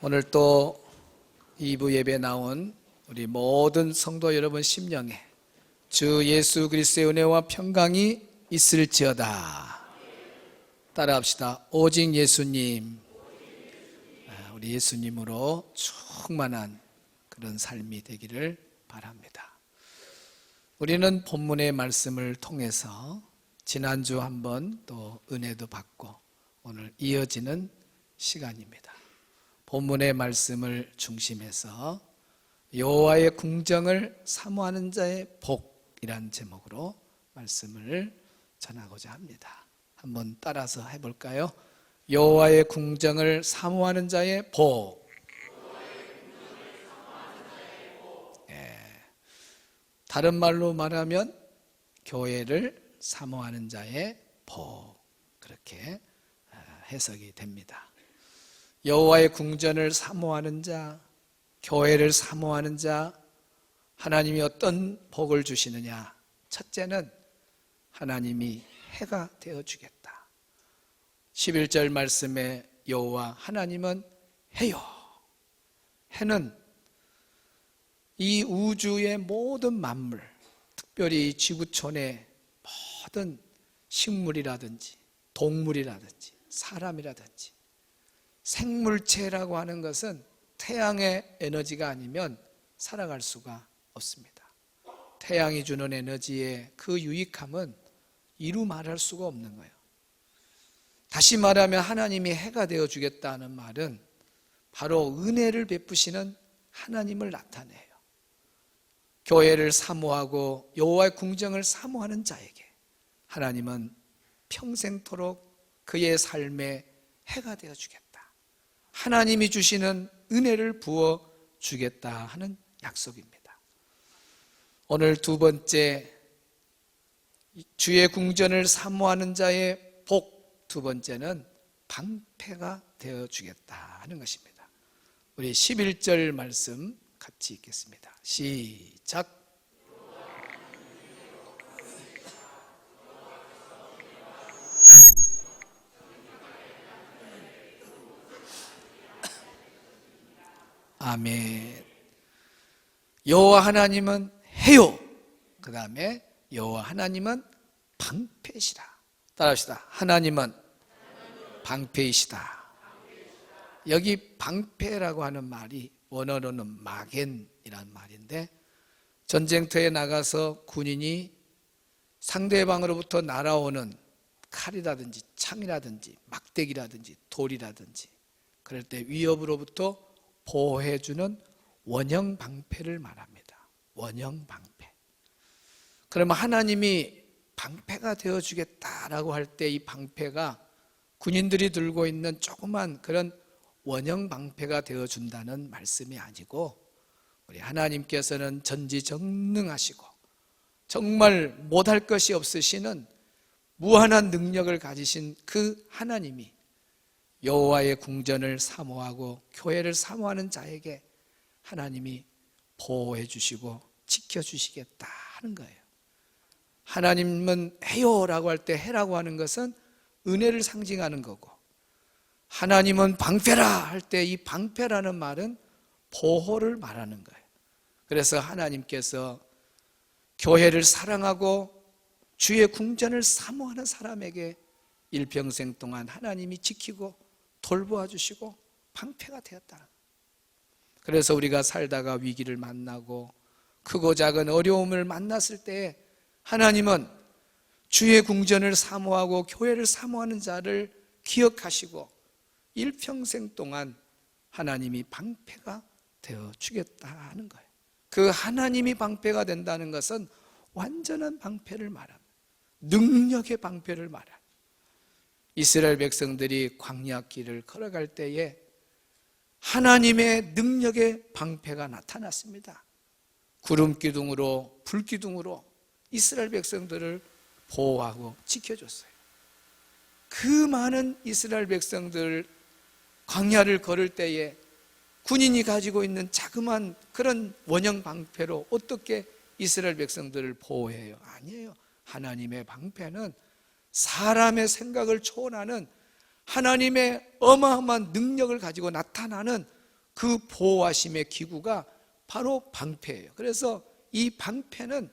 오늘 또 2부 예배 나온 우리 모든 성도 여러분 심령에 주 예수 그리스도의 은혜와 평강이 있을지어다. 따라합시다. 오직 예수님. 우리 예수님으로 충만한 그런 삶이 되기를 바랍니다. 우리는 본문의 말씀을 통해서 지난주 한번 또 은혜도 받고 오늘 이어지는 시간입니다. 본문의 말씀을 중심해서 여호와의 궁정을 사모하는 자의 복이라는 제목으로 말씀을 전하고자 합니다. 한번 따라서 해볼까요? 여호와의 궁정을 사모하는 자의 복. 다른 말로 말하면 교회를 사모하는 자의 복, 그렇게 해석이 됩니다. 여호와의 궁전을 사모하는 자, 교회를 사모하는 자, 하나님이 어떤 복을 주시느냐? 첫째는 하나님이 해가 되어주겠다. 11절 말씀에 여호와 하나님은 해요. 해는 이 우주의 모든 만물, 특별히 지구촌의 모든 식물이라든지 동물이라든지 사람이라든지 생물체라고 하는 것은 태양의 에너지가 아니면 살아갈 수가 없습니다. 태양이 주는 에너지의 그 유익함은 이루 말할 수가 없는 거예요. 다시 말하면 하나님이 해가 되어주겠다는 말은 바로 은혜를 베푸시는 하나님을 나타내요. 교회를 사모하고 여호와의 궁정을 사모하는 자에게 하나님은 평생토록 그의 삶에 해가 되어주겠다. 하나님이 주시는 은혜를 부어주겠다 하는 약속입니다. 오늘 두 번째, 주의 궁전을 사모하는 자의 복, 두 번째는 방패가 되어주겠다 하는 것입니다. 우리 11절 말씀 같이 읽겠습니다. 시작. 아멘. 여호와 하나님은 해요. 그 다음에 여호와 하나님은 방패시다. 따라합시다. 하나님은 방패이시다. 여기 방패라고 하는 말이 원어로는 마겐이라는 말인데, 전쟁터에 나가서 군인이 상대방으로부터 날아오는 칼이라든지 창이라든지 막대기라든지 돌이라든지 그럴 때 위협으로부터 보호해주는 원형 방패를 말합니다. 원형 방패. 그러면 하나님이 방패가 되어주겠다라고 할 때 이 방패가 군인들이 들고 있는 조그만 그런 원형 방패가 되어준다는 말씀이 아니고, 우리 하나님께서는 전지전능하시고 정말 못할 것이 없으시는 무한한 능력을 가지신 그 하나님이 여호와의 궁전을 사모하고 교회를 사모하는 자에게 하나님이 보호해 주시고 지켜주시겠다 하는 거예요. 하나님은 해요라고 할 때 해라고 하는 것은 은혜를 상징하는 거고, 하나님은 방패라 할 때 이 방패라는 말은 보호를 말하는 거예요. 그래서 하나님께서 교회를 사랑하고 주의 궁전을 사모하는 사람에게 일평생 동안 하나님이 지키고 돌보아 주시고 방패가 되었다. 그래서 우리가 살다가 위기를 만나고 크고 작은 어려움을 만났을 때 하나님은 주의 궁전을 사모하고 교회를 사모하는 자를 기억하시고 일평생 동안 하나님이 방패가 되어 주겠다 하는 거예요. 그 하나님이 방패가 된다는 것은 완전한 방패를 말합니다. 능력의 방패를 말합니다. 이스라엘 백성들이 광야 길을 걸어갈 때에 하나님의 능력의 방패가 나타났습니다. 구름 기둥으로 불 기둥으로 이스라엘 백성들을 보호하고 지켜줬어요. 그 많은 이스라엘 백성들 광야를 걸을 때에 군인이 가지고 있는 자그마한 그런 원형 방패로 어떻게 이스라엘 백성들을 보호해요? 아니에요. 하나님의 방패는 사람의 생각을 초월하는 하나님의 어마어마한 능력을 가지고 나타나는 그 보호하심의 기구가 바로 방패예요. 그래서 이 방패는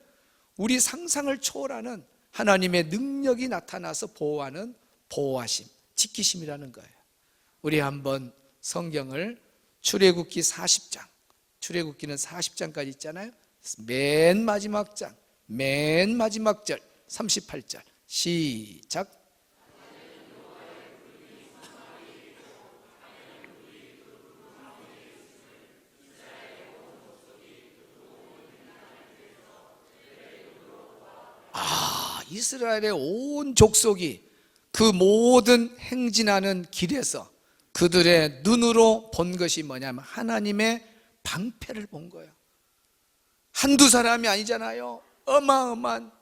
우리 상상을 초월하는 하나님의 능력이 나타나서 보호하는 보호하심, 지키심이라는 거예요. 우리 한번 성경을 출애굽기 40장, 출애굽기는 40장까지 있잖아요. 맨 마지막 장, 맨 마지막 절 38절 시작. 이스라엘의 온 족속이 그 모든 행진하는 길에서 그들의 눈으로 본 것이 뭐냐면 하나님의 방패를 본 거예요. 한두 사람이 아니잖아요. 어마어마한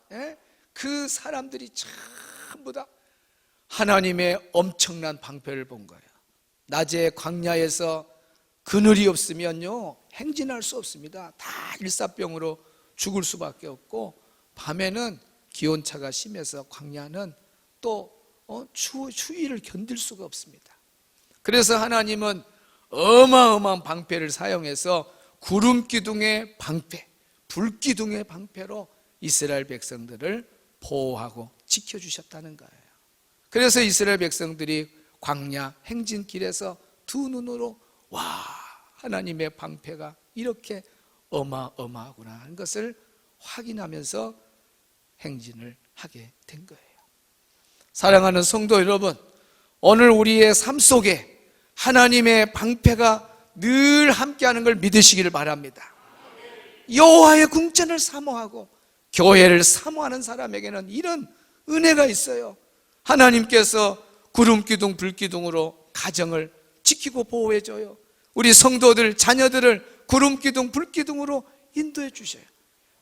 그 사람들이 전부 다 하나님의 엄청난 방패를 본 거예요. 낮에 광야에서 그늘이 없으면요 행진할 수 없습니다. 다 일사병으로 죽을 수밖에 없고, 밤에는 기온차가 심해서 광야는 또 추위를 견딜 수가 없습니다. 그래서 하나님은 어마어마한 방패를 사용해서 구름 기둥의 방패, 불 기둥의 방패로 이스라엘 백성들을 보호하고 지켜주셨다는 거예요. 그래서 이스라엘 백성들이 광야 행진길에서 두 눈으로 와, 하나님의 방패가 이렇게 어마어마하구나 하는 것을 확인하면서 행진을 하게 된 거예요. 사랑하는 성도 여러분, 오늘 우리의 삶 속에 하나님의 방패가 늘 함께하는 걸 믿으시기를 바랍니다. 여호와의 궁전을 사모하고 교회를 사모하는 사람에게는 이런 은혜가 있어요. 하나님께서 구름 기둥 불 기둥으로 가정을 지키고 보호해줘요. 우리 성도들 자녀들을 구름 기둥 불 기둥으로 인도해 주셔요.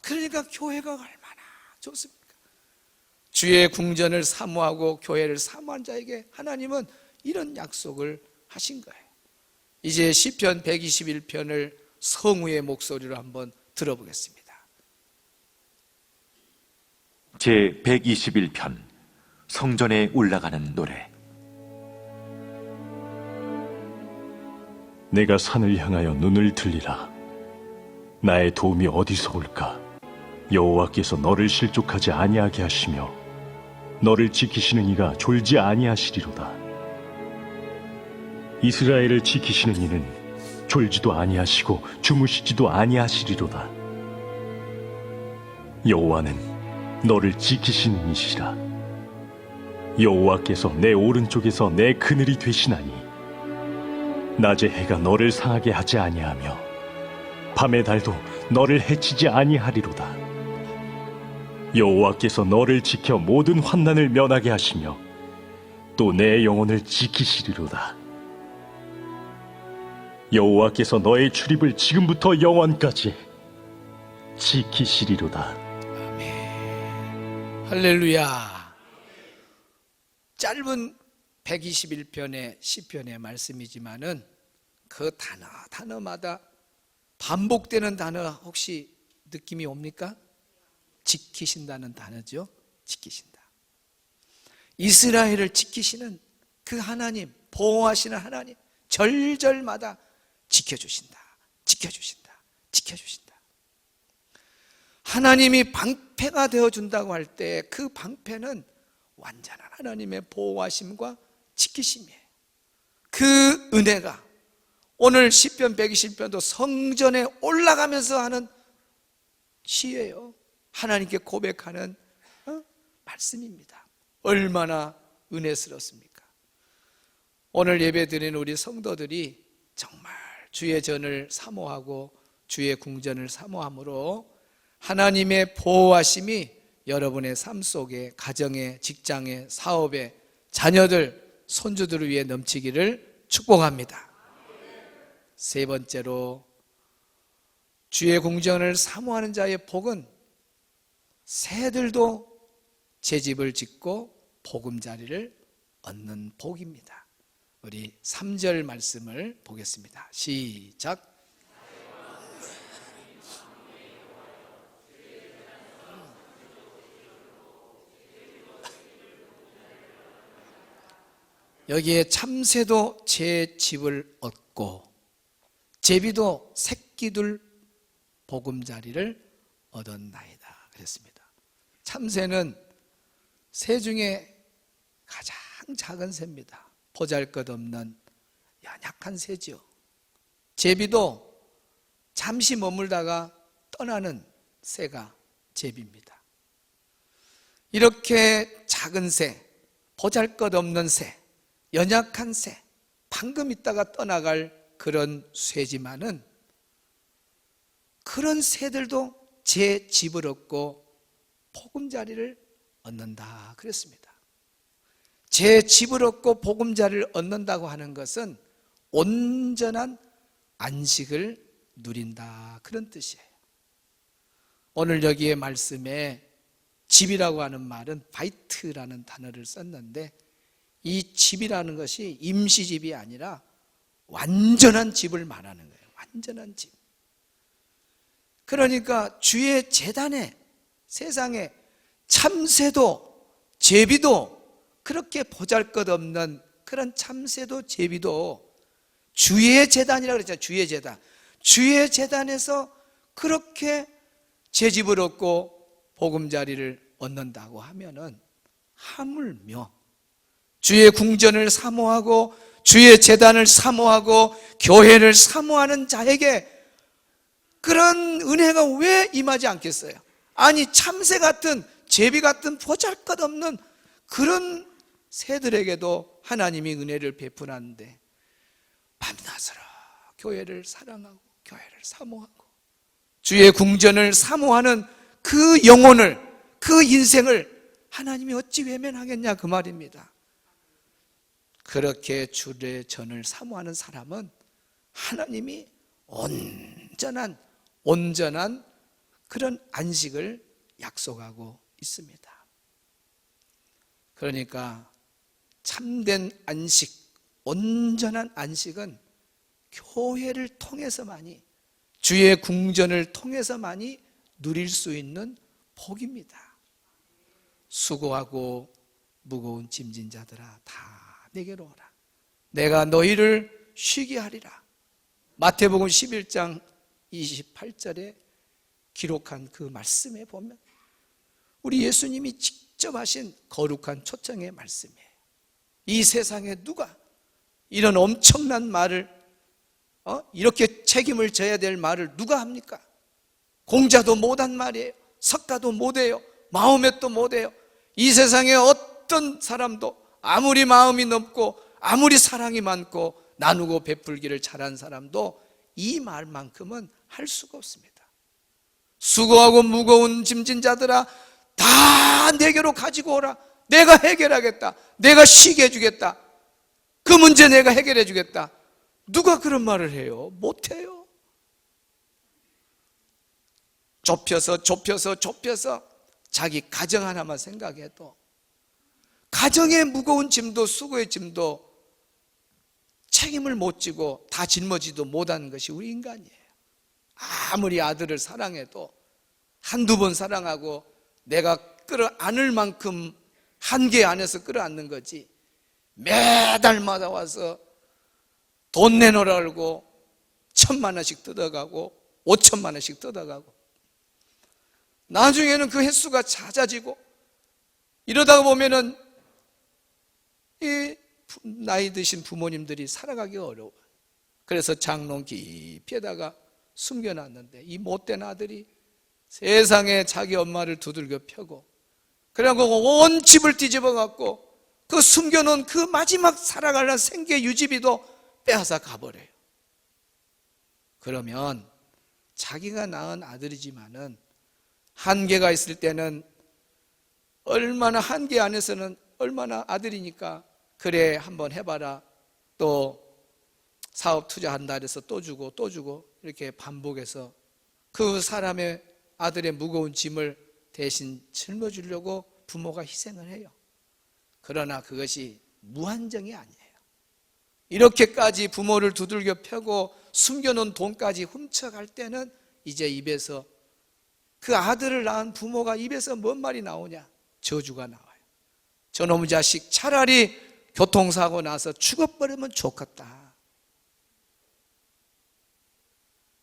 그러니까 교회가 얼마나 좋습니까? 주의 궁전을 사모하고 교회를 사모한 자에게 하나님은 이런 약속을 하신 거예요. 이제 시편 121편을 성우의 목소리로 한번 들어보겠습니다. 제 121편 성전에 올라가는 노래. 내가 산을 향하여 눈을 들리라. 나의 도움이 어디서 올까? 여호와께서 너를 실족하지 아니하게 하시며 너를 지키시는 이가 졸지 아니하시리로다. 이스라엘을 지키시는 이는 졸지도 아니하시고 주무시지도 아니하시리로다. 여호와는 너를 지키시는 이시라. 여호와께서 내 오른쪽에서 내 그늘이 되시나니 낮의 해가 너를 상하게 하지 아니하며 밤의 달도 너를 해치지 아니하리로다. 여호와께서 너를 지켜 모든 환난을 면하게 하시며 또 내 영혼을 지키시리로다. 여호와께서 너의 출입을 지금부터 영원까지 지키시리로다. 아멘. 할렐루야. 짧은 121편의 시편의 말씀이지만은 그 단어마다 반복되는 단어 혹시 느낌이 옵니까? 지키신다는 단어죠. 지키신다. 이스라엘을 지키시는 그 하나님, 보호하시는 하나님, 절절마다 지켜주신다. 지켜주신다. 지켜주신다. 하나님이 방패가 되어준다고 할 때 그 방패는 완전한 하나님의 보호하심과 지키심이에요. 그 은혜가 오늘 시편 120편도 성전에 올라가면서 하는 시예요. 하나님께 고백하는 말씀입니다. 얼마나 은혜스럽습니까? 오늘 예배드리는 우리 성도들이 정말 주의 전을 사모하고 주의 궁전을 사모함으로 하나님의 보호하심이 여러분의 삶 속에, 가정에, 직장에, 사업에, 자녀들, 손주들을 위해 넘치기를 축복합니다. 세 번째로, 주의 궁전을 사모하는 자의 복은 새들도 제 집을 짓고 보금자리를 얻는 복입니다. 우리 3절 말씀을 보겠습니다. 시작. 여기에 참새도 제 집을 얻고 제비도 새끼둘 보금자리를 얻었나이다 그랬습니다. 참새는 새 중에 가장 작은 새입니다. 보잘것없는 연약한 새죠. 제비도 잠시 머물다가 떠나는 새가 제비입니다. 이렇게 작은 새, 보잘것없는 새, 연약한 새, 방금 있다가 떠나갈 그런 쇠지만은 그런 새들도 제 집을 얻고 보금자리를 얻는다 그랬습니다. 제 집을 얻고 보금자리를 얻는다고 하는 것은 온전한 안식을 누린다 그런 뜻이에요. 오늘 여기에 말씀에 집이라고 하는 말은 바이트라는 단어를 썼는데 이 집이라는 것이 임시집이 아니라 완전한 집을 말하는 거예요. 완전한 집. 그러니까 주의 제단에 세상에 참새도 제비도 그렇게 보잘것없는 그런 참새도 제비도 주의 제단이라고 그랬잖아요. 주의 제단. 주의 제단에서 그렇게 제 집을 얻고 보금자리를 얻는다고 하면은 하물며 주의 궁전을 사모하고 주의 제단을 사모하고 교회를 사모하는 자에게 그런 은혜가 왜 임하지 않겠어요? 아니 참새 같은 제비 같은 보잘것없는 그런 새들에게도 하나님이 은혜를 베푸는데 밤낮으로 교회를 사랑하고 교회를 사모하고 주의 궁전을 사모하는 그 영혼을 그 인생을 하나님이 어찌 외면하겠냐 그 말입니다. 그렇게 주의 전을 사모하는 사람은 하나님이 온전한 그런 안식을 약속하고 있습니다. 그러니까 참된 안식, 온전한 안식은 교회를 통해서만이 주의 궁전을 통해서만이 누릴 수 있는 복입니다. 수고하고 무거운 짐진 자들아 다 내게로 오라. 내가 너희를 쉬게 하리라. 마태복음 11장 28절에 기록한 그 말씀에 보면 우리 예수님이 직접 하신 거룩한 초청의 말씀이에요. 이 세상에 누가 이런 엄청난 말을 이렇게 책임을 져야 될 말을 누가 합니까? 공자도 못한 말이에요. 석가도 못해요. 마호멧도 못해요. 이 세상에 어떤 사람도 아무리 마음이 넓고 아무리 사랑이 많고 나누고 베풀기를 잘한 사람도 이 말만큼은 할 수가 없습니다. 수고하고 무거운 짐진 자들아 다 내게로 가지고 오라. 내가 해결하겠다. 내가 쉬게 해주겠다. 그 문제 내가 해결해 주겠다. 누가 그런 말을 해요? 못해요. 좁혀서 자기 가정 하나만 생각해도 가정의 무거운 짐도 수고의 짐도 책임을 못 지고 다 짊어지도 못하는 것이 우리 인간이에요. 아무리 아들을 사랑해도 한두 번 사랑하고 내가 끌어안을 만큼 한계 안에서 끌어안는 거지 매달마다 와서 돈 내놓으라고 1,000만 원씩 뜯어가고 5천만 원씩 뜯어가고 나중에는 그 횟수가 잦아지고 이러다가 보면은 이 나이 드신 부모님들이 살아가기가 어려워요. 그래서 장롱 깊이에다가 숨겨놨는데 이 못된 아들이 세상에 자기 엄마를 두들겨 펴고 그래갖고 온 집을 뒤집어 갖고 그 숨겨놓은 그 마지막 살아가려는 생계 유지비도 빼앗아 가버려요. 그러면 자기가 낳은 아들이지만은 한계가 있을 때는 얼마나 한계 안에서는 얼마나 아들이니까 그래 한번 해봐라 또 사업 투자한다 해서 또 주고 이렇게 반복해서 그 사람의 아들의 무거운 짐을 대신 짊어주려고 부모가 희생을 해요. 그러나 그것이 무한정이 아니에요. 이렇게까지 부모를 두들겨 펴고 숨겨놓은 돈까지 훔쳐갈 때는 이제 입에서 그 아들을 낳은 부모가 입에서 뭔 말이 나오냐? 저주가 나와요. 저놈의 자식 차라리 교통사고 나서 죽어버리면 좋겠다.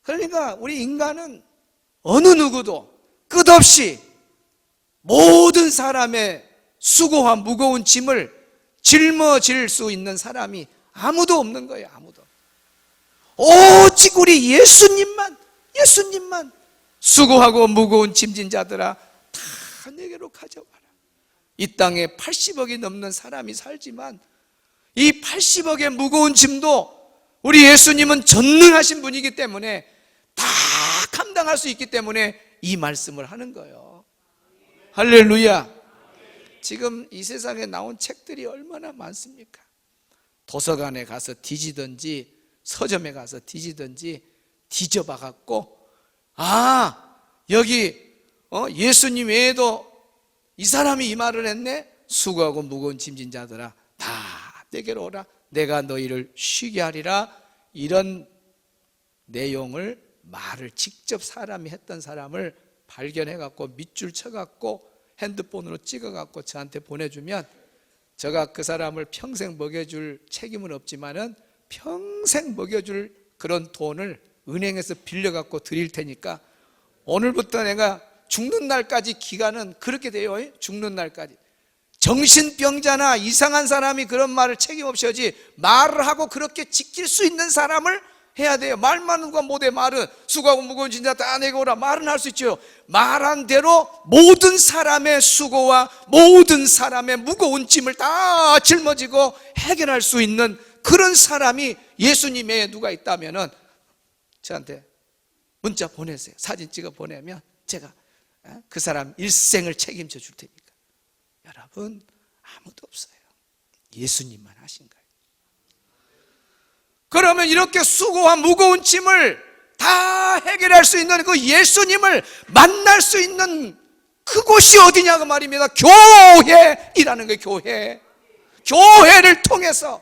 그러니까 우리 인간은 어느 누구도 끝없이 모든 사람의 수고와 무거운 짐을 짊어질 수 있는 사람이 아무도 없는 거예요. 아무도. 오직 우리 예수님만 수고하고 무거운 짐진 자들아 다 내게로 가져와라. 이 땅에 80억이 넘는 사람이 살지만 이 80억의 무거운 짐도 우리 예수님은 전능하신 분이기 때문에 다 감당할 수 있기 때문에 이 말씀을 하는 거예요. 할렐루야. 지금 이 세상에 나온 책들이 얼마나 많습니까? 도서관에 가서 뒤지든지 서점에 가서 뒤지든지 뒤져봐 갖고 여기 예수님 외에도 이 사람이 이 말을 했네. 수고하고 무거운 짐진 자들아 다 내게로 오라. 내가 너희를 쉬게 하리라. 이런 내용을 말을 직접 사람이 했던 사람을 발견해 갖고 밑줄 쳐 갖고 핸드폰으로 찍어 갖고 저한테 보내주면 제가 그 사람을 평생 먹여줄 책임은 없지만은 평생 먹여줄 그런 돈을 은행에서 빌려 갖고 드릴 테니까 오늘부터 내가 죽는 날까지 기간은 그렇게 돼요. 죽는 날까지. 정신병자나 이상한 사람이 그런 말을 책임 없이 하지 말을 하고 그렇게 지킬 수 있는 사람을 해야 돼요. 말만 누가 못해. 말은 수고하고 무거운 짐 다 내게 오라. 말은 할 수 있죠. 말한 대로 모든 사람의 수고와 모든 사람의 무거운 짐을 다 짊어지고 해결할 수 있는 그런 사람이 예수님 외에 누가 있다면은 저한테 문자 보내세요. 사진 찍어 보내면 제가 그 사람 일생을 책임져 줄 테니까. 여러분 아무도 없어요. 예수님만 하신 거예요. 그러면 이렇게 수고와 무거운 짐을 다 해결할 수 있는 그 예수님을 만날 수 있는 그곳이 어디냐고 말입니다. 교회이라는 거예요. 교회. 교회를 통해서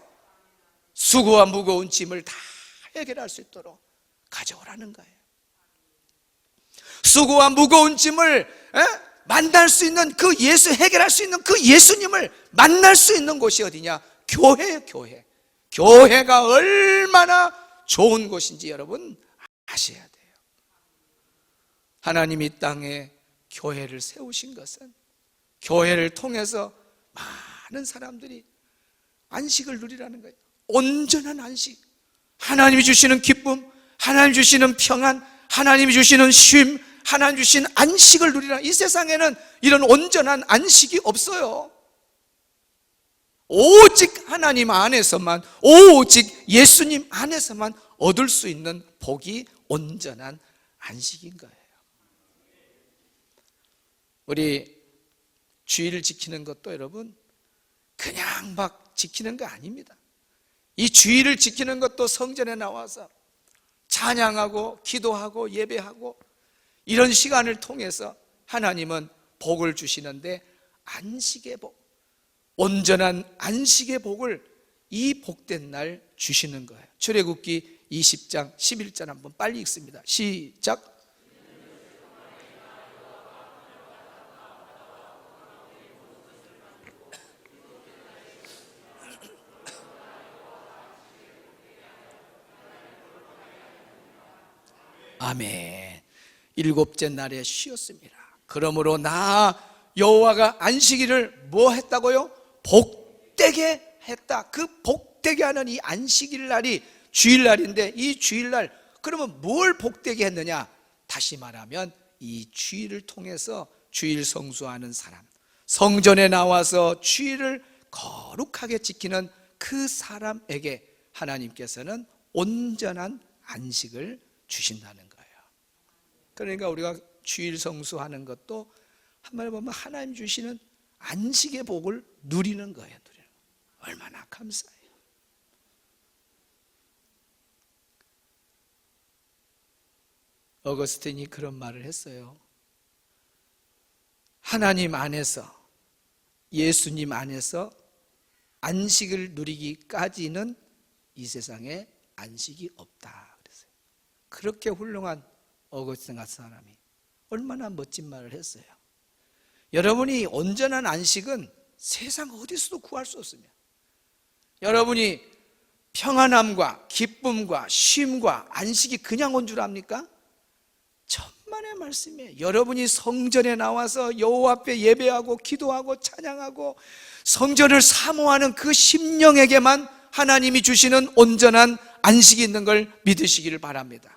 수고와 무거운 짐을 다 해결할 수 있도록 가져오라는 거예요. 수고와 무거운 짐을 만날 수 있는 그 해결할 수 있는 그 예수님을 만날 수 있는 곳이 어디냐? 교회예요. 교회. 교회가 얼마나 좋은 곳인지 여러분 아셔야 돼요. 하나님이 이 땅에 교회를 세우신 것은 교회를 통해서 많은 사람들이 안식을 누리라는 거예요. 온전한 안식. 하나님이 주시는 기쁨, 하나님이 주시는 평안, 하나님이 주시는 쉼, 하나님 주신 안식을 누리라. 이 세상에는 이런 온전한 안식이 없어요. 오직 하나님 안에서만, 오직 예수님 안에서만 얻을 수 있는 복이 온전한 안식인 거예요. 우리 주일을 지키는 것도 여러분 그냥 막 지키는 거 아닙니다. 이 주일을 지키는 것도 성전에 나와서 찬양하고 기도하고 예배하고 이런 시간을 통해서 하나님은 복을 주시는데 안식의 복, 온전한 안식의 복을 이 복된 날 주시는 거예요. 출애굽기 20장 11절 한번 빨리 읽습니다. 시작. 아멘. 일곱째 날에 쉬었습니다. 그러므로 나 여호와가 안식일을 뭐 했다고요? 복되게 했다. 그 복되게 하는 이 안식일 날이 주일날인데 이 주일날 그러면 뭘 복되게 했느냐? 다시 말하면 이 주일을 통해서 주일 성수하는 사람, 성전에 나와서 주일을 거룩하게 지키는 그 사람에게 하나님께서는 온전한 안식을 주신다는 거예요. 그러니까 우리가 주일 성수하는 것도 한마디로 보면 하나님 주시는 안식의 복을 누리는 거예요. 얼마나 감사해요. 어거스틴이 그런 말을 했어요. 하나님 안에서, 예수님 안에서 안식을 누리기까지는 이 세상에 안식이 없다 그랬어요. 그렇게 훌륭한 어거스틴 같은 사람이 얼마나 멋진 말을 했어요. 여러분이 온전한 안식은 세상 어디서도 구할 수 없습니다. 여러분이 평안함과 기쁨과 쉼과 안식이 그냥 온 줄 압니까? 천만의 말씀이에요. 여러분이 성전에 나와서 여호와 앞에 예배하고 기도하고 찬양하고 성전을 사모하는 그 심령에게만 하나님이 주시는 온전한 안식이 있는 걸 믿으시기를 바랍니다.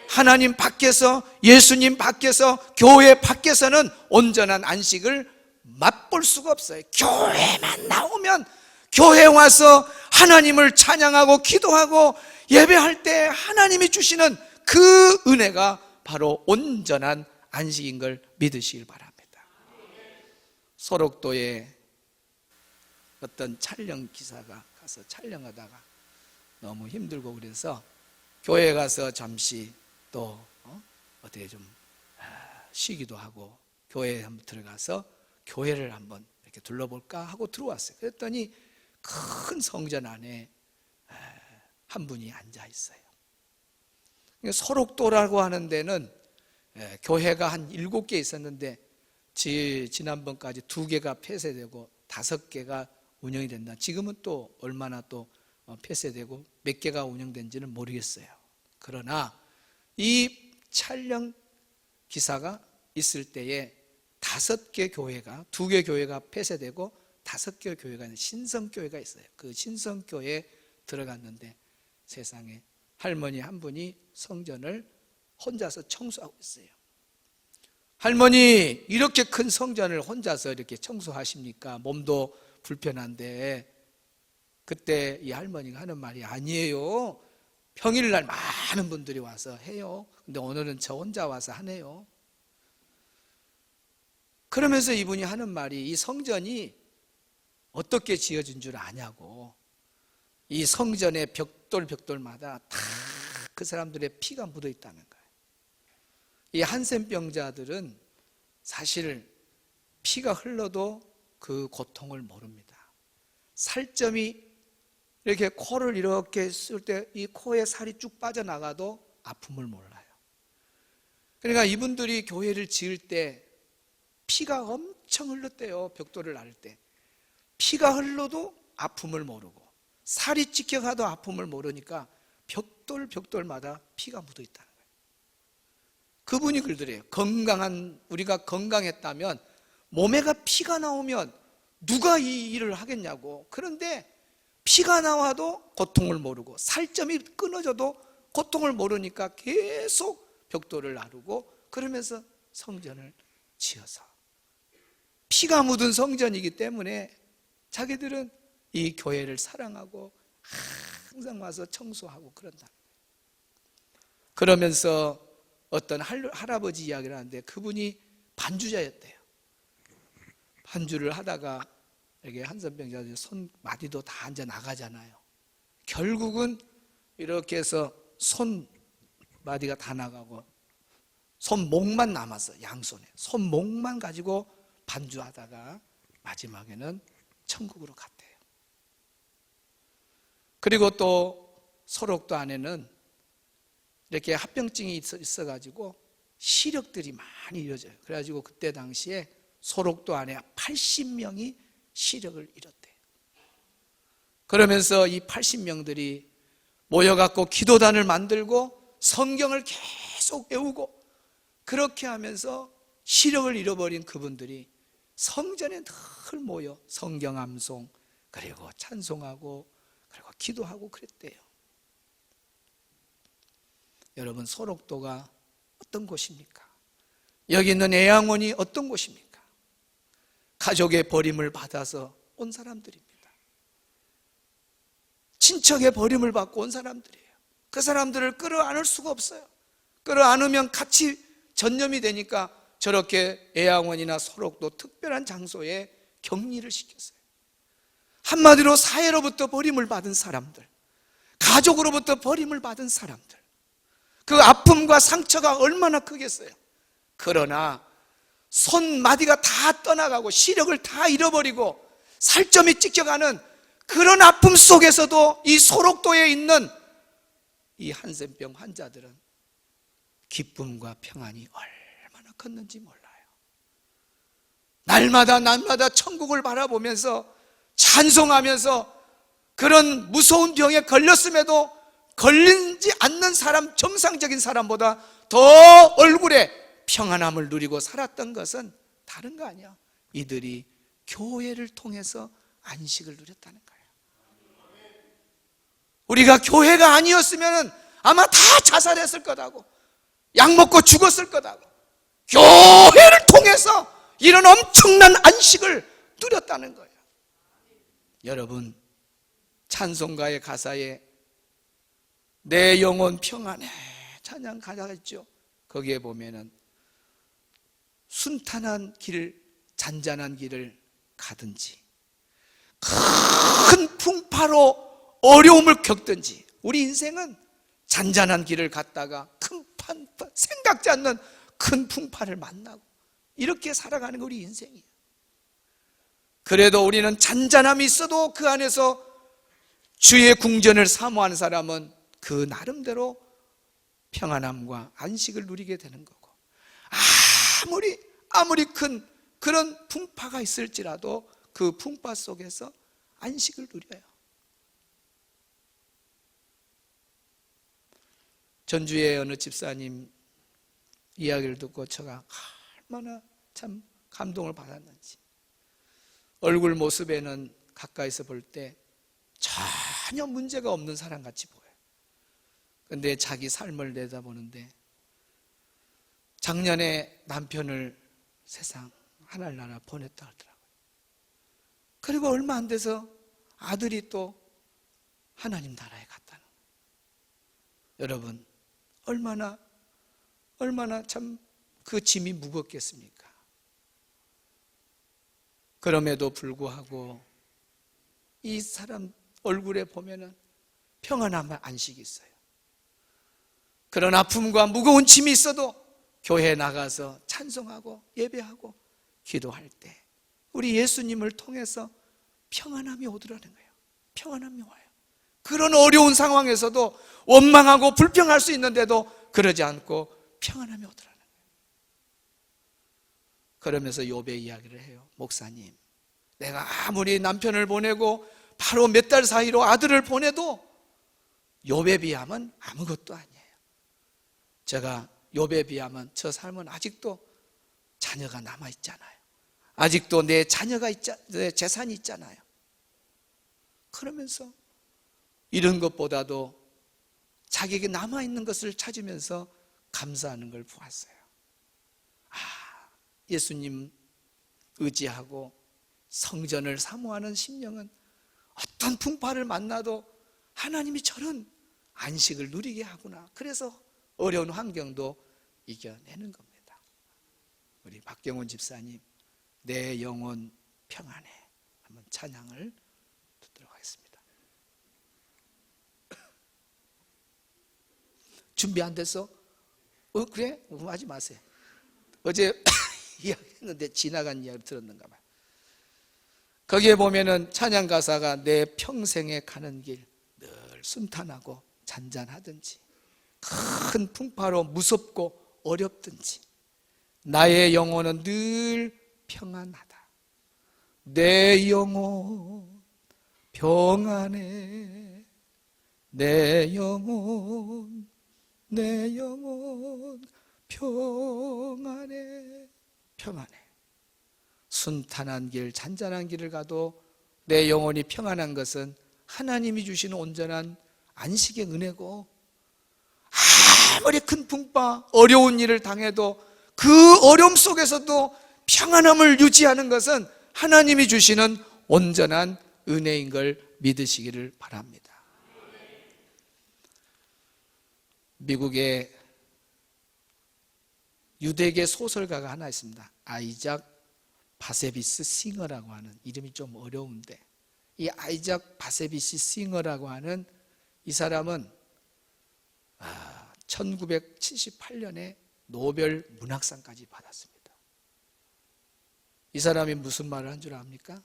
하나님 밖에서, 예수님 밖에서, 교회 밖에서는 온전한 안식을 맛볼 수가 없어요. 교회만 나오면, 교회 와서 하나님을 찬양하고 기도하고 예배할 때 하나님이 주시는 그 은혜가 바로 온전한 안식인 걸 믿으시길 바랍니다. 소록도에 어떤 촬영 기사가 가서 촬영하다가 너무 힘들고 그래서 교회에 가서 잠시 또 어떻게 좀 쉬기도 하고 교회에 한번 들어가서 교회를 한번 이렇게 둘러볼까 하고 들어왔어요. 그랬더니 큰 성전 안에 한 분이 앉아 있어요. 소록도라고 하는 데는 교회가 한 7개 있었는데 지난번까지 2개가 폐쇄되고 5개가 운영이 된다. 지금은 또 얼마나 또 폐쇄되고 몇 개가 운영된지는 모르겠어요. 그러나 이 촬영 기사가 있을 때에 5개 교회가, 2개 교회가 폐쇄되고 5개 교회가 있는 신성교회가 있어요. 그 신성교회에 들어갔는데 세상에 할머니 한 분이 성전을 혼자서 청소하고 있어요. 할머니, 이렇게 큰 성전을 혼자서 이렇게 청소하십니까? 몸도 불편한데. 그때 이 할머니가 하는 말이 아니에요. 평일날 많은 분들이 와서 해요. 근데 오늘은 저 혼자 와서 하네요. 그러면서 이분이 하는 말이, 이 성전이 어떻게 지어진 줄 아냐고. 이 성전의 벽돌마다 다 그 사람들의 피가 묻어 있다는 거예요. 이 한센병자들은 사실 피가 흘러도 그 고통을 모릅니다. 살점이 이렇게 코를 이렇게 쓸 때 이 코에 살이 쭉 빠져나가도 아픔을 몰라요. 그러니까 이분들이 교회를 지을 때 피가 엄청 흘렀대요. 벽돌을 나를 때 피가 흘러도 아픔을 모르고 살이 찢겨가도 아픔을 모르니까 벽돌마다 피가 묻어 있다는 거예요. 그분이 그러더래요. 우리가 건강했다면 몸에가 피가 나오면 누가 이 일을 하겠냐고. 그런데 피가 나와도 고통을 모르고 살점이 끊어져도 고통을 모르니까 계속 벽돌을 나르고 그러면서 성전을 지어서, 피가 묻은 성전이기 때문에 자기들은 이 교회를 사랑하고 항상 와서 청소하고 그런다. 그러면서 어떤 할아버지 이야기를 하는데 그분이 반주자였대요. 반주를 하다가 이렇게 한센병자들 손마디도 다 앉아 나가잖아요. 결국은 이렇게 해서 손마디가 다 나가고 손목만 남았어. 양손에 손목만 가지고 반주하다가 마지막에는 천국으로 갔대요. 그리고 또 소록도 안에는 이렇게 합병증이 있어가지고 시력들이 많이 이어져요. 그래가지고 그때 당시에 소록도 안에 80명이 시력을 잃었대요. 그러면서 이 80명들이 모여갖고 기도단을 만들고 성경을 계속 외우고 그렇게 하면서 시력을 잃어버린 그분들이 성전에 늘 모여 성경 암송 그리고 찬송하고 그리고 기도하고 그랬대요. 여러분, 소록도가 어떤 곳입니까? 여기 있는 애양원이 어떤 곳입니까? 가족의 버림을 받아서 온 사람들입니다. 친척의 버림을 받고 온 사람들이에요. 그 사람들을 끌어안을 수가 없어요. 끌어안으면 같이 전염이 되니까 저렇게 애양원이나 소록도 특별한 장소에 격리를 시켰어요. 한마디로 사회로부터 버림을 받은 사람들, 가족으로부터 버림을 받은 사람들, 그 아픔과 상처가 얼마나 크겠어요. 그러나 손마디가 다 떠나가고 시력을 다 잃어버리고 살점이 찢겨가는 그런 아픔 속에서도 이 소록도에 있는 이 한센병 환자들은 기쁨과 평안이 얼마나 컸는지 몰라요. 날마다 천국을 바라보면서 찬송하면서 그런 무서운 병에 걸렸음에도 걸리지 않는 사람, 정상적인 사람보다 더 얼굴에 평안함을 누리고 살았던 것은 다른 거 아니야. 이들이 교회를 통해서 안식을 누렸다는 거예요. 우리가 교회가 아니었으면 아마 다 자살했을 거다고, 약 먹고 죽었을 거다고. 교회를 통해서 이런 엄청난 안식을 누렸다는 거예요. 여러분, 찬송가의 가사에 내 영혼 평안해 찬양 가사가 있죠. 거기에 보면은 순탄한 길, 잔잔한 길을 가든지 큰 풍파로 어려움을 겪든지, 우리 인생은 잔잔한 길을 갔다가 큰 생각지 않는 큰 풍파를 만나고 이렇게 살아가는 게 우리 인생이에요. 그래도 우리는 잔잔함이 있어도 그 안에서 주의 궁전을 사모하는 사람은 그 나름대로 평안함과 안식을 누리게 되는 거고, 아무리 큰 그런 풍파가 있을지라도 그 풍파 속에서 안식을 누려요. 전주의 어느 집사님 이야기를 듣고 제가 얼마나 참 감동을 받았는지, 얼굴 모습에는 가까이서 볼 때 전혀 문제가 없는 사람 같이 보여요. 근데 자기 삶을 내다보는데 작년에 남편을 세상 하늘나라 보냈다 하더라고요. 그리고 얼마 안 돼서 아들이 또 하나님 나라에 갔다는 거예요. 여러분, 얼마나 참 그 짐이 무겁겠습니까? 그럼에도 불구하고 이 사람 얼굴에 보면은 평안함과 안식이 있어요. 그런 아픔과 무거운 짐이 있어도 교회에 나가서 찬송하고 예배하고 기도할 때 우리 예수님을 통해서 평안함이 오더라는 거예요. 평안함이 와요. 그런 어려운 상황에서도 원망하고 불평할 수 있는데도 그러지 않고 평안함이 오더라는 거예요. 그러면서 욥의 이야기를 해요. 목사님, 내가 아무리 남편을 보내고 바로 몇 달 사이로 아들을 보내도 욥에 비하면 아무것도 아니에요. 제가 욥에 비하면 저 삶은 아직도 자녀가 남아있잖아요. 아직도 내 자녀가 내 재산이 있잖아요. 그러면서 이런 것보다도 자기에게 남아있는 것을 찾으면서 감사하는 걸 보았어요. 예수님 의지하고 성전을 사모하는 심령은 어떤 풍파를 만나도 하나님이 저런 안식을 누리게 하구나. 그래서 어려운 환경도 이겨내는 겁니다. 우리 박경훈 집사님, 내 영혼 평안해, 한번 찬양을 듣도록 하겠습니다. 준비 안 됐어? 그래? 하지 마세요. 어제 이야기했는데 지나간 이야기를 들었는가 봐요. 거기에 보면은 찬양 가사가 내 평생에 가는 길 늘 순탄하고 잔잔하든지 큰 풍파로 무섭고 어렵든지 나의 영혼은 늘 평안하다. 내 영혼 평안해. 내 영혼 평안해. 평안해. 순탄한 길, 잔잔한 길을 가도 내 영혼이 평안한 것은 하나님이 주시는 온전한 안식의 은혜고, 아무리 큰 풍파, 어려운 일을 당해도 그 어려움 속에서도 평안함을 유지하는 것은 하나님이 주시는 온전한 은혜인 걸 믿으시기를 바랍니다. 미국에 유대계 소설가가 하나 있습니다. 아이작 바세비스 싱어라고 하는, 이름이 좀 어려운데, 이 아이작 바세비스 싱어라고 하는 이 사람은 1978년에 노벨 문학상까지 받았습니다. 이 사람이 무슨 말을 한 줄 압니까?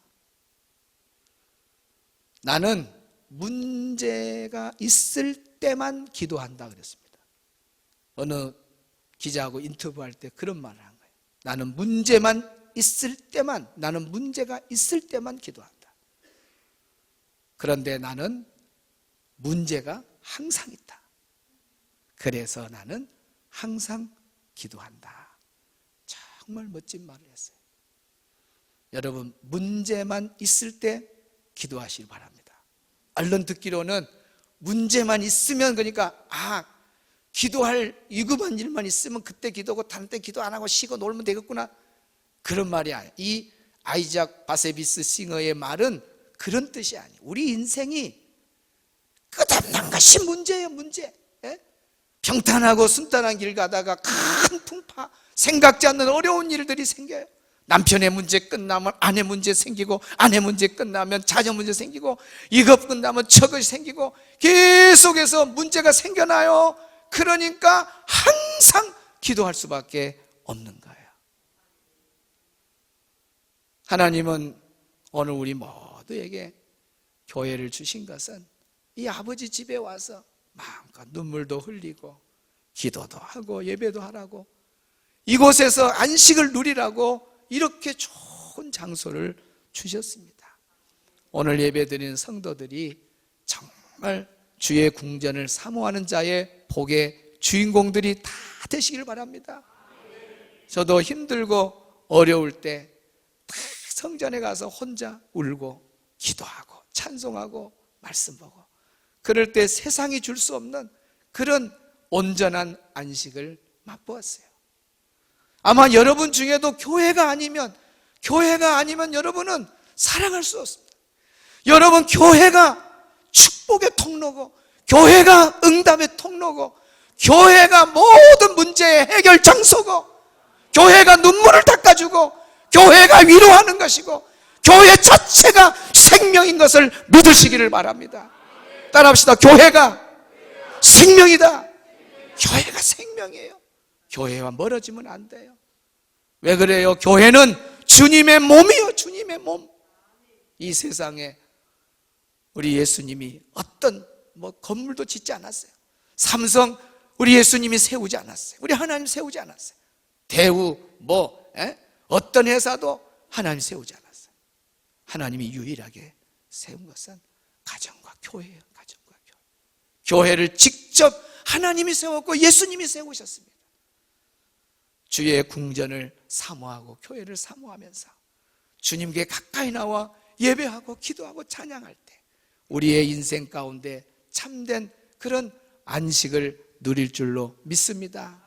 나는 문제가 있을 때만 기도한다 그랬습니다. 어느 기자하고 인터뷰할 때 그런 말을 한 거예요. 나는 문제가 있을 때만 기도한다. 그런데 나는 문제가 항상 있다. 그래서 나는 항상 기도한다. 정말 멋진 말을 했어요. 여러분, 문제만 있을 때 기도하시기 바랍니다. 얼른 듣기로는 문제만 있으면, 그러니까 기도할 위급한 일만 있으면 그때 기도하고 다른 때 기도 안 하고 쉬고 놀면 되겠구나, 그런 말이 아니에요. 이 아이작 바세비스 싱어의 말은 그런 뜻이 아니에요. 우리 인생이 끝없는 것이 문제예요. 문제. 평탄하고 순탄한 길 가다가 큰 풍파, 생각지 않는 어려운 일들이 생겨요. 남편의 문제 끝나면 아내 문제 생기고, 아내 문제 끝나면 자녀 문제 생기고, 이것 끝나면 저것이 생기고, 계속해서 문제가 생겨나요. 그러니까 항상 기도할 수밖에 없는 거예요. 하나님은 오늘 우리 모두에게 교회를 주신 것은 이 아버지 집에 와서 마음껏 눈물도 흘리고 기도도 하고 예배도 하라고, 이곳에서 안식을 누리라고 이렇게 좋은 장소를 주셨습니다. 오늘 예배드리는 성도들이 정말 주의 궁전을 사모하는 자의 복의 주인공들이 다 되시길 바랍니다. 저도 힘들고 어려울 때 다 성전에 가서 혼자 울고 기도하고 찬송하고 말씀 보고, 그럴 때 세상이 줄 수 없는 그런 온전한 안식을 맛보았어요. 아마 여러분 중에도 교회가 아니면 여러분은 살아갈 수 없습니다. 여러분, 교회가 축복의 통로고, 교회가 응답의 통로고, 교회가 모든 문제의 해결 장소고, 교회가 눈물을 닦아주고, 교회가 위로하는 것이고, 교회 자체가 생명인 것을 믿으시기를 바랍니다. 따라합시다. 교회가 생명이다. 교회가 생명이에요. 교회와 멀어지면 안 돼요. 왜 그래요? 교회는 주님의 몸이요, 주님의 몸. 이 세상에 우리 예수님이 어떤 건물도 짓지 않았어요. 삼성 우리 예수님이 세우지 않았어요. 우리 하나님 세우지 않았어요. 대우 어떤 회사도 하나님 세우지 않았어요. 하나님이 유일하게 세운 것은 가정과 교회예요. 가정과 교회. 교회를 직접 하나님이 세웠고 예수님이 세우셨습니다. 주의 궁전을 사모하고 교회를 사모하면서 주님께 가까이 나와 예배하고 기도하고 찬양할 때 우리의 인생 가운데 참된 그런 안식을 누릴 줄로 믿습니다.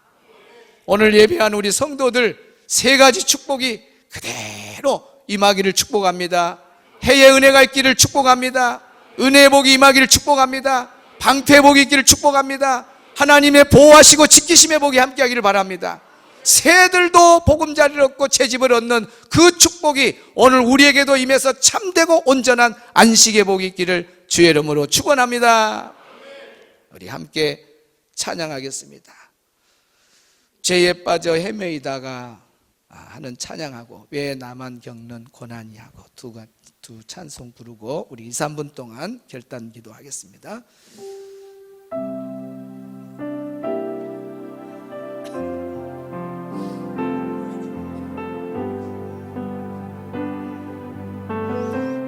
오늘 예배한 우리 성도들 세 가지 축복이 그대로 임하기를 축복합니다. 해의 은혜가 있기를 축복합니다. 은혜의 복이 임하기를 축복합니다. 방패의 복이 있기를 축복합니다. 하나님의 보호하시고 지키심의 복이 함께하기를 바랍니다. 새들도 보금자리를 얻고 채집을 얻는 그 축복이 오늘 우리에게도 임해서 참되고 온전한 안식의 복이 있기를 주의 이름으로 축원합니다. 우리 함께 찬양하겠습니다. 죄에 빠져 헤매이다가 하는 찬양하고 왜 나만 겪는 고난이 하고 두 찬송 부르고 우리 2, 3분 동안 결단 기도하겠습니다.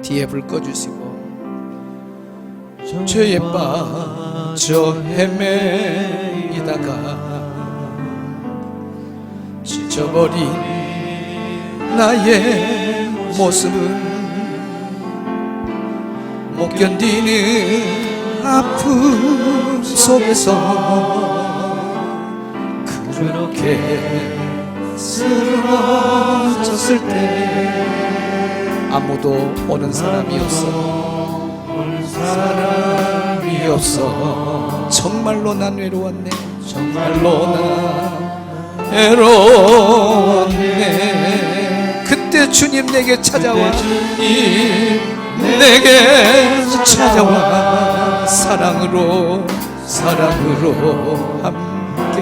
뒤에 불 꺼주시고 죄에 빠져 헤매이다가 지쳐버린 나의 모습은 못 견디는 아픔 속에서 그렇게 쓰러졌을 때 아무도 오는 사람이 없어 정말로 난 외로웠네. 정말로 난 외로웠네. 그때 주님 내게 찾아와 사랑으로 함께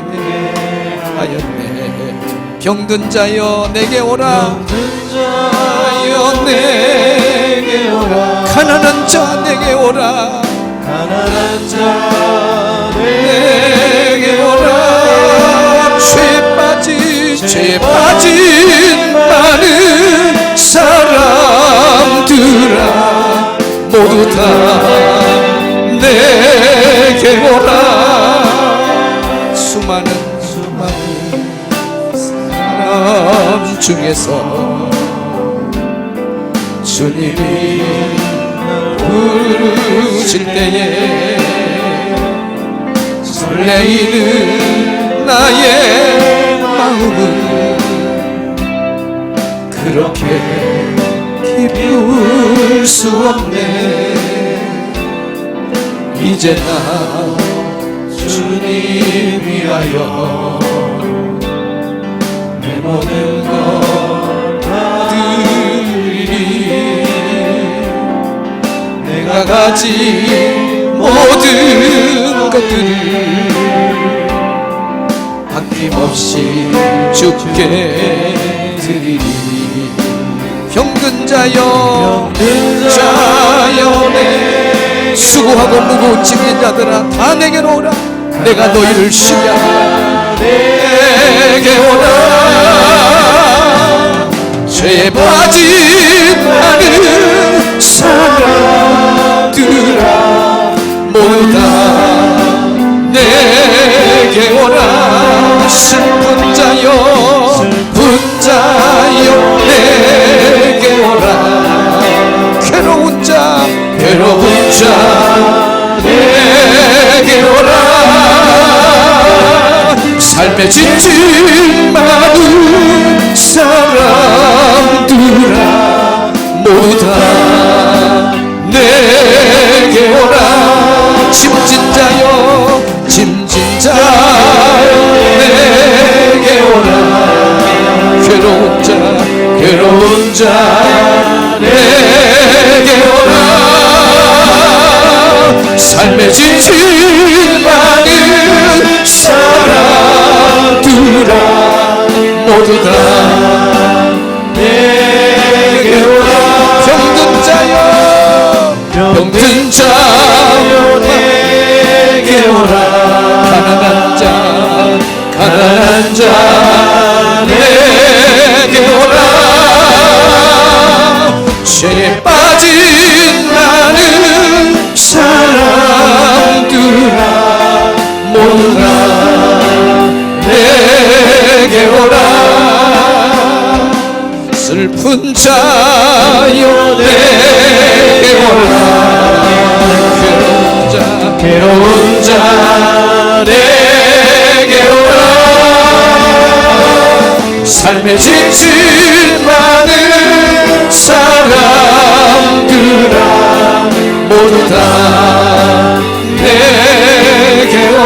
하였네. 병든 자여 내게 오라. 가난한 자 내게 오라. 내게 오라. 죄 빠진 많은 사람들아 모두 다 많은 사람 중에서 주님이 부르실 때에 설레이는 나의 마음은 그렇게 기쁠 수 없네. 이제 나 주님 위하여 내 모든 것 드리리. 내가 가진 모든 것들을 아낌없이 주께 드리리. 병든 자여 내 수고하고 무거운 짐진 자들아 다 내게로 오라. 내가 너희를 쉬게 하리라. 내게 오라. 죄에 빠진 많은 사람들아 모두 다 내게 오라. 슬픈 자여 내게 오라. 괴로운 자 내게 오라. 삶에 지친 많은 사람들아 모두 다 내게 오라. 짐진 자여 내게 오라. 괴로운 자 내게 오라. 삶에 지친 많은 사람들아 모두 다 내게 오라. 병든 자여 내게 오라. 가난한 자 내게 오라. 죄에 빠진 많은 사람들아 모두 다 내게 오라. 슬픈 자여 내게 오라. 괴로운 자 내게 오라. 삶에 지친 많은 사람들아 모두 다 내게 오라.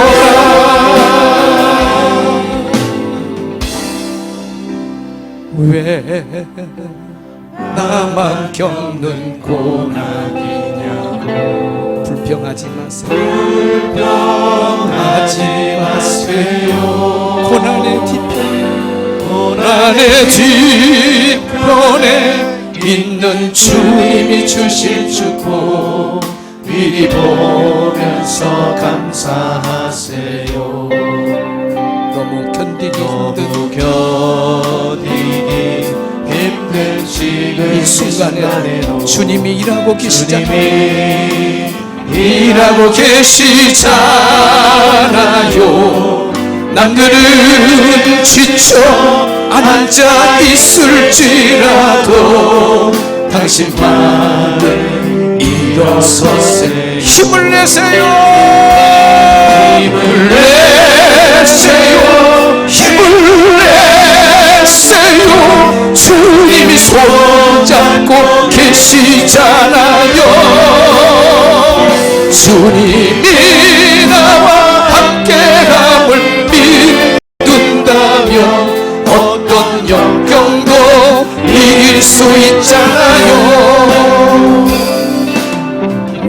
왜 나만 겪는 고난이냐고. 불평하지 마세요. 고난의 뒤편에 있는 주님이 주실 주고 미리 보면서 감사하세요. 너무 견디기 힘든 지금 이 순간에 주님이 일하고 계시잖아요. 일하고 계시잖아요. 남들은 지쳐 앉아 있을지라도 당신만은 일어서세요. 힘을 내세요. 주님이 손잡고 계시잖아요. 주님이 나와 함께함을 믿는다면 어떤 역경도 이길 수 있잖아요.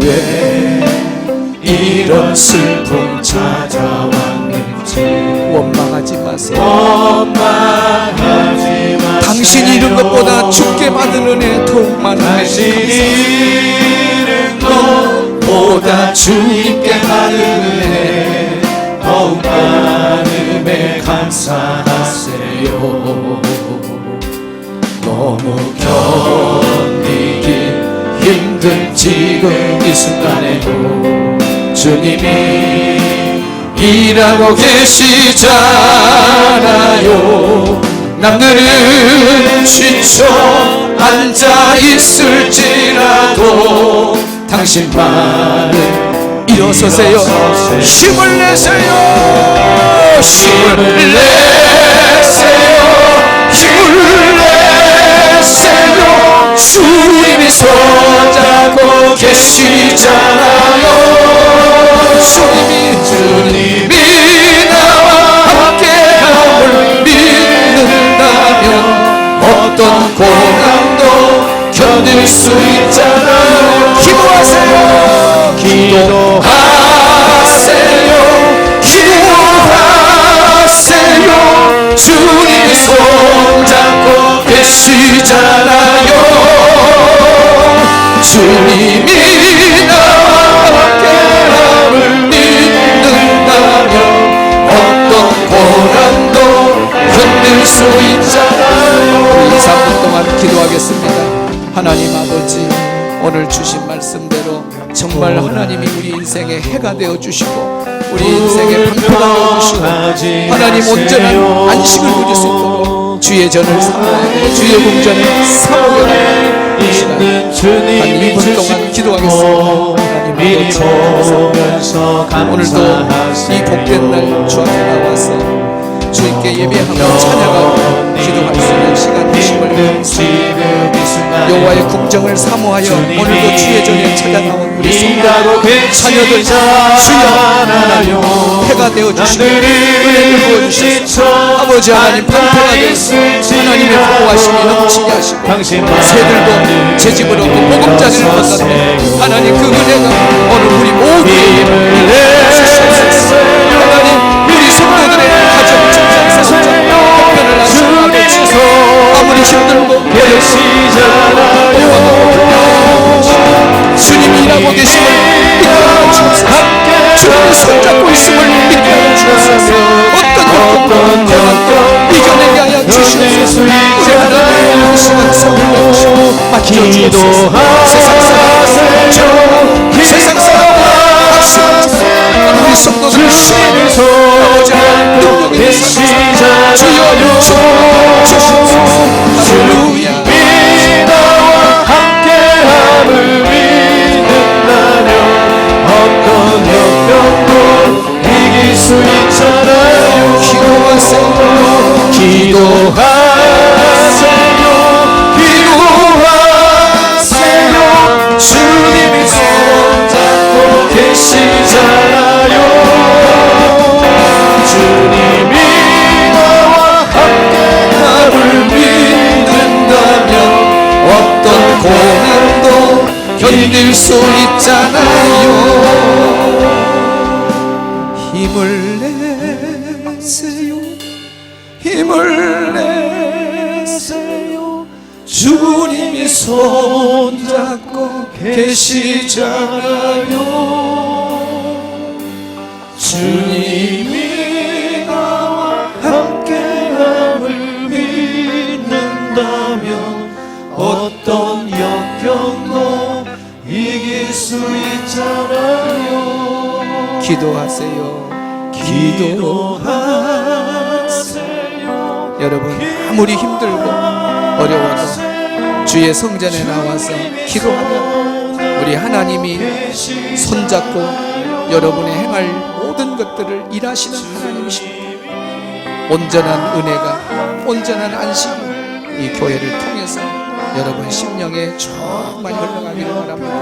왜 이런 슬픔 찾아왔는지 원망하지 마세요. 당신이 이룬 것보다 주께 받은 은혜 더욱 많으네. 것보다 주님께 받은 은혜 더욱 많음에 감사하세요. 너무 견디기 힘든 지금 이 순간에도 주님이 일하고 계시잖아요. 있잖아요. 남들은 지쳐 앉아 있을지라도 당신만은 일어서세요. 힘을 내세요. 힘을 내세요. 힘을 내세요. 주님이 손잡고 계시잖아요. 주님이 나와 함께함을 믿는다면 어떤 고난도 견딜 수 있잖아요. 기도하세요. 기도하세요. 기도하세요. 주님이 손잡고 계시잖아요. 주님이 나와 함께함을 믿는다면 어떤 고난도 견딜 수 있잖아요. 우리 2, 3분 동안 기도하겠습니다. 하나님 아버지, 오늘 주신 말씀대로 정말 하나님이 우리 인생의 해가 되어 주시고 우리 인생의 방패가 되어 주시고 하나님 온전한 안식을 누릴 수 있도록 주의 전을 사모하고 주의 공전을 사모하는 한 2분 동안 기도하겠습니다. 하나님 아버지, 오늘도 이 복된 날 주 앞에 나와서 주님께 예배하고 찬양하고 기도할 수 있는 시간 되심을 여호와의 궁정을 사모하여 오늘도 주의 전에 찾아나온 우리 성도 자녀들 주여 하나님 해가 되어주시고 은혜를 부어주시고 아버지 하나님 방패가 되어서 하나님의 보호하심이 넘치게 하시고 새들도 제 집으로 보금자리를 건너며 하나님 그 은혜가 오늘 우리 모두에게 주시옵소서. 하나님 우리 성도들의 가정 직장에서 편을 하시고 아무리 힘들고 어렵고 주님이 일하고 계심을 믿게 하여 주옵소서. 주님이 손잡고 있음을 믿게 하여 주옵소서. 어떤 고난도 이겨내게 하여 주시옵소서. 이제 하나님의 시간 성을 주시고 맡겨주옵소서. 세상 사람들 우리 성도들 주님을 아버지 능력이 되시자 주여 주옵소서. 할렐루야. 나와 함께함을 믿는다면 어떤 역경도 이길 수 있잖아요. 기도하세요. 기도하세요. 기도하세요. 주님이 손잡고 계시잖아요. 주님이 나와 함께함을 믿는다면 어떤 고난도 견딜 수 있잖아요. 힘을 내세요. 힘을 내세요. 주님이 손잡고 계시잖아요. 주님이 나와 함께함을 믿는다면 어떤 역경도 이길 수 있잖아요. 기도하세요. 기도하세요. 여러분 아무리 힘들고 어려워도 주의 성전에 나와서 기도하면 우리 하나님이 손잡고 여러분의 행할 모든 것들을 일하시는 하나님이십니다. 온전한 은혜가 온전한 안식이 이 교회를 통해서 여러분 심령에 충만히 흘러가기를 바랍니다.